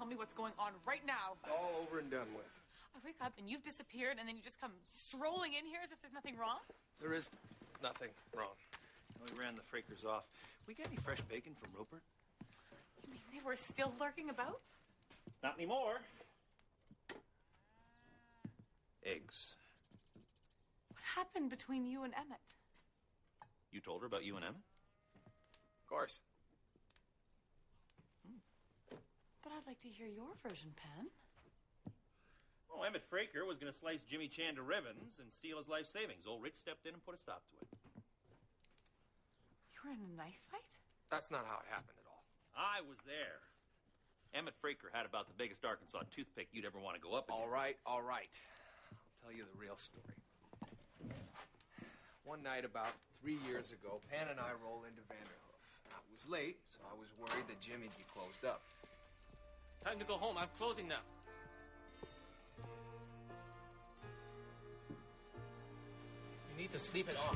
tell me what's going on right now. It's all over and done with. I wake up and you've disappeared, and then you just come strolling in here as if there's nothing wrong? There is nothing wrong. We ran the Frakers off. We get any fresh bacon from Rupert? You mean they were still lurking about? Not anymore. Eggs. What happened between you and Emmett? You told her about you and Emmett? Of course. But I'd like to hear your version, Pan. Well, Emmett Fraker was going to slice Jimmy Chan to ribbons and steal his life savings. Old Rich stepped in and put a stop to it. You were in a knife fight? That's not how it happened at all. I was there. Emmett Fraker had about the biggest Arkansas toothpick you'd ever want to go up against. All right. I'll tell you the real story. One night about 3 years ago, Pan and I rolled into Vanderhoof. Now, it was late, so I was worried that Jimmy'd be closed up. Time to go home. I'm closing now. You need to sleep it off.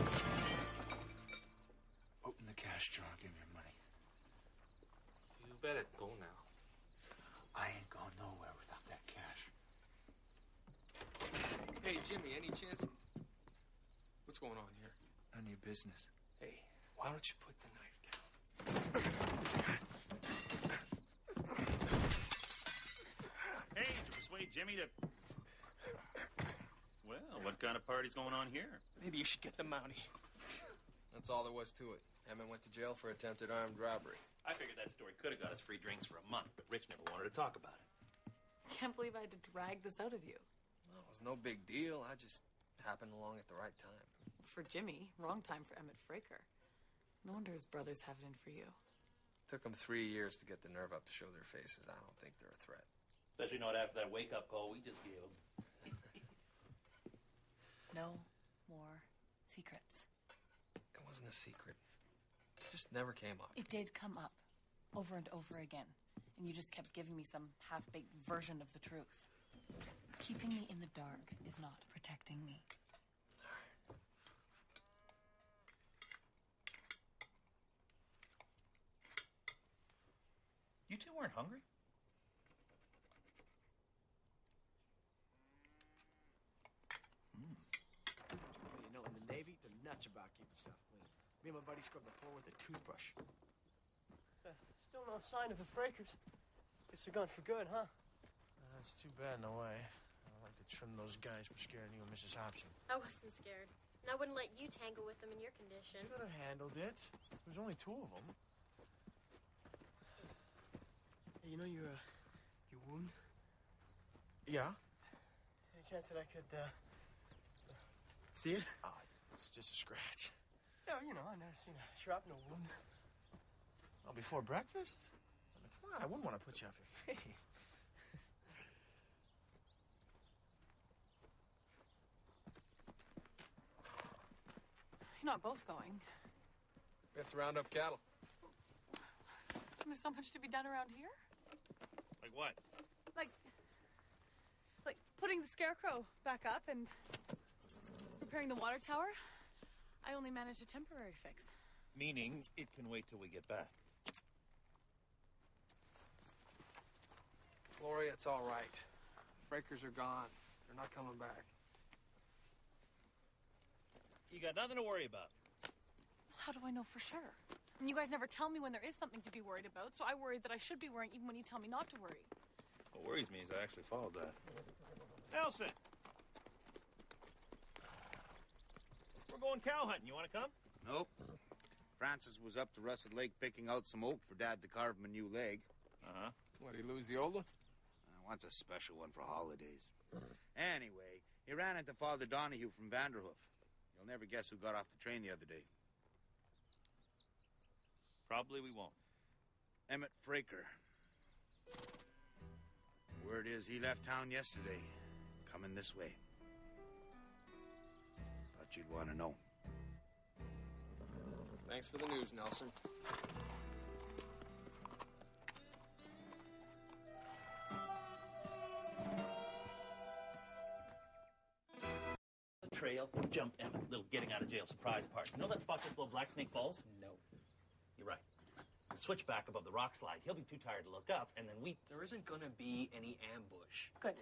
Open the cash jar. Give me your money. You better go now. I ain't going nowhere without that cash. Hey, Jimmy, any chance? What's going on here? None of your business. Hey, why don't you put the knife down? Hey, to persuade Jimmy to... Well, what kind of party's going on here? Maybe you should get the Mountie. That's all there was to it. Emmett went to jail for attempted armed robbery. I figured that story could have got us free drinks for a month, but Rich never wanted to talk about it. Can't believe I had to drag this out of you. Well, it was no big deal. I just happened along at the right time. For Jimmy, wrong time for Emmett Fraker. No wonder his brothers have it in for you. Took them 3 years to get the nerve up to show their faces. I don't think they're a threat. Especially not after that wake-up call we just gave them. No more secrets. It wasn't a secret. It just never came up. It did come up over and over again. And you just kept giving me some half-baked version of the truth. Keeping me in the dark is not protecting me. You two weren't hungry? Well, you know, in the Navy, they're nuts about keeping stuff clean. Me and my buddy scrubbed the floor with a toothbrush. Still no sign of the Frakers. Guess they're gone for good, huh? That's too bad in a way. I'd like to trim those guys for scaring you and Mrs. Hobson. I wasn't scared. And I wouldn't let you tangle with them in your condition. You could have handled it. There's only 2 of them. Hey, you know your wound? Yeah? Any chance that I could, see it? It's just a scratch. Yeah, you know, I've never seen a shrapnel wound. Oh, before breakfast? I mean, come on, I wouldn't want to put you off your feet. You're not both going. We have to round up cattle. There's so much to be done around here. Like what? Like putting the scarecrow back up and repairing the water tower. I only managed a temporary fix. Meaning it can wait till we get back. Gloria, it's all right. Frakers are gone. They're not coming back. You got nothing to worry about. How do I know for sure? And you guys never tell me when there is something to be worried about, so I worry that I should be worrying even when you tell me not to worry. What worries me is I actually followed that. Nelson! We're going cow hunting. You want to come? Nope. Francis was up to Russet Lake picking out some oak for Dad to carve him a new leg. Uh-huh. What, he lose the old one? Wants a special one for holidays. Anyway, he ran into Father Donahue from Vanderhoof. You'll never guess who got off the train the other day. Probably we won't. Emmett Fraker. Word is he left town yesterday, coming this way. Thought you'd want to know. Thanks for the news, Nelson. The trail, jump Emmett, little getting out of jail surprise party. You know that spot just below Black Snake Falls? No. You're right. the switchback above the rock slide. He'll be too tired to look up, and then we... There isn't gonna be any ambush. Good.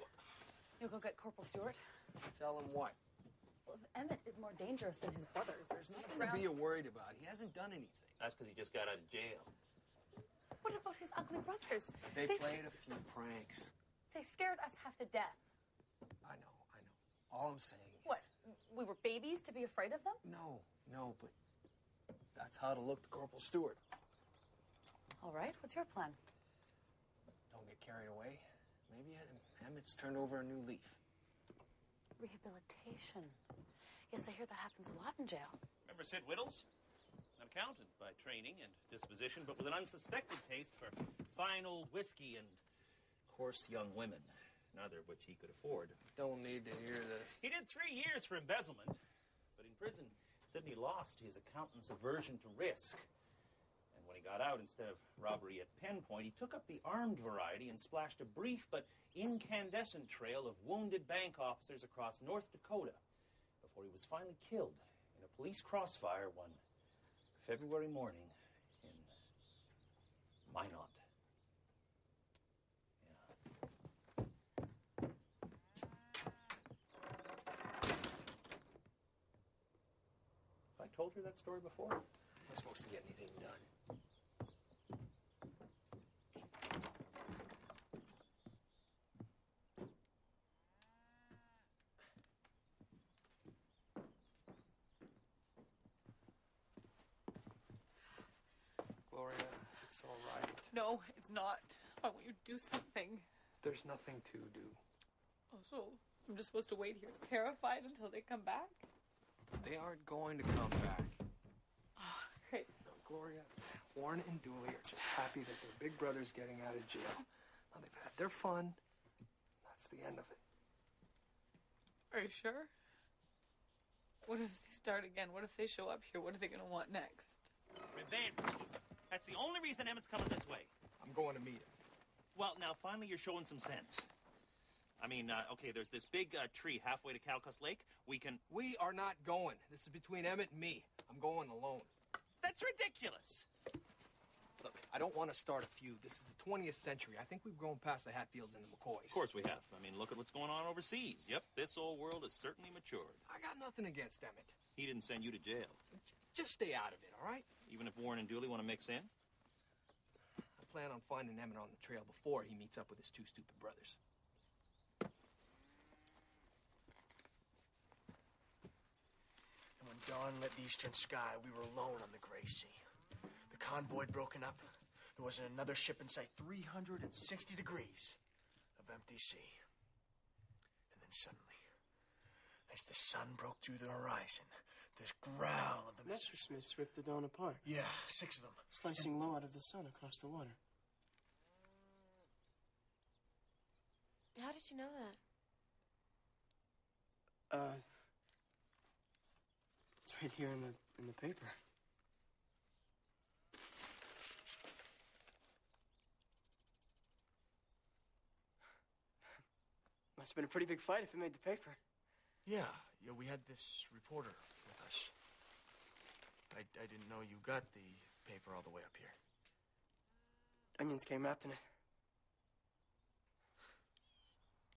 You'll go get Corporal Stewart. Tell him what? Well, Emmett is more dangerous than his brothers. There's nothing Nothing to be worried about. He hasn't done anything. That's because he just got out of jail. What about his ugly brothers? They played a few pranks. They scared us half to death. I know. All I'm saying is... What? We were babies to be afraid of them? No, but that's how to look to Corporal Stewart. All right, what's your plan? Don't get carried away. Maybe Emmett's turned over a new leaf. Rehabilitation. Yes, I hear that happens a lot in jail. Remember Sid Whittles? An accountant by training and disposition, but with an unsuspected taste for fine old whiskey and coarse young women, neither of which he could afford. Don't need to hear this. He did 3 years for embezzlement, but in prison, Sidney lost his accountant's aversion to risk. And when he got out, instead of robbery at pinpoint, he took up the armed variety and splashed a brief but incandescent trail of wounded bank officers across North Dakota before he was finally killed in a police crossfire one February morning in Minot. Have I told her that story before? Am I supposed to get anything done? Gloria, it's all right. No, it's not. Why won't you do something? There's nothing to do. Oh, so I'm just supposed to wait here terrified until they come back? They aren't going to come back. Oh, great. No, Gloria, Warren and Dooley are just happy that their big brother's getting out of jail. Now they've had their fun. That's the end of it. Are you sure? What if they start again? What if they show up here? What are they going to want next? Revenge. That's the only reason Emmett's coming this way. I'm going to meet him. Well, now, finally, you're showing some sense. I mean, okay, there's this big tree halfway to Chalke Lake. We are not going. This is between Emmett and me. I'm going alone. That's ridiculous. Look, I don't want to start a feud. This is the 20th century. I think we've grown past the Hatfields and the McCoys. Of course we have. I mean, look at what's going on overseas. Yep, this old world has certainly matured. I got nothing against Emmett. He didn't send you to jail. Just stay out of it, all right? Even if Warren and Dooley want to mix in? I plan on finding Emmett on the trail before he meets up with his 2 stupid brothers. And when dawn lit the eastern sky, we were alone on the Gray Sea. The convoy had broken up. There wasn't another ship in sight. 360 degrees of empty sea. And then suddenly, as the sun broke through the horizon, this growl of the Messerschmitts ripped the Dawn apart. Yeah, 6 of them. Slicing low out of the sun across the water. How did you know that? It's right here in the paper. Must have been a pretty big fight if it made the paper. Yeah, we had this reporter with us. I didn't know you got the paper all the way up here. Onions came wrapped in it.